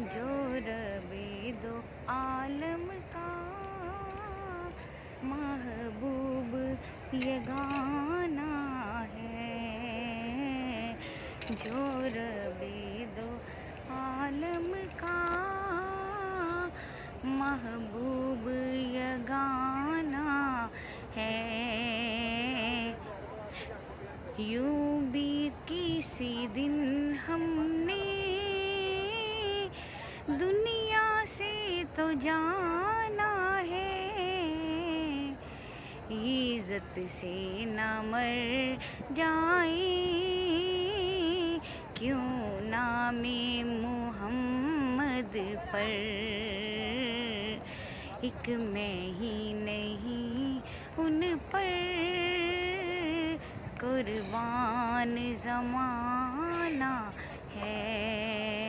जो रबे दो आलम का महबूब ये गाना है। जो रबे दो आलम का महबूब ये गाना है। यूं भी किसी दिन हमने दुनिया से तो जाना है। इज्जत से न मर जाए क्यों नामे मोहम्मद पर। एक मैं ही नहीं उन पर कुर्बान ज़माना है।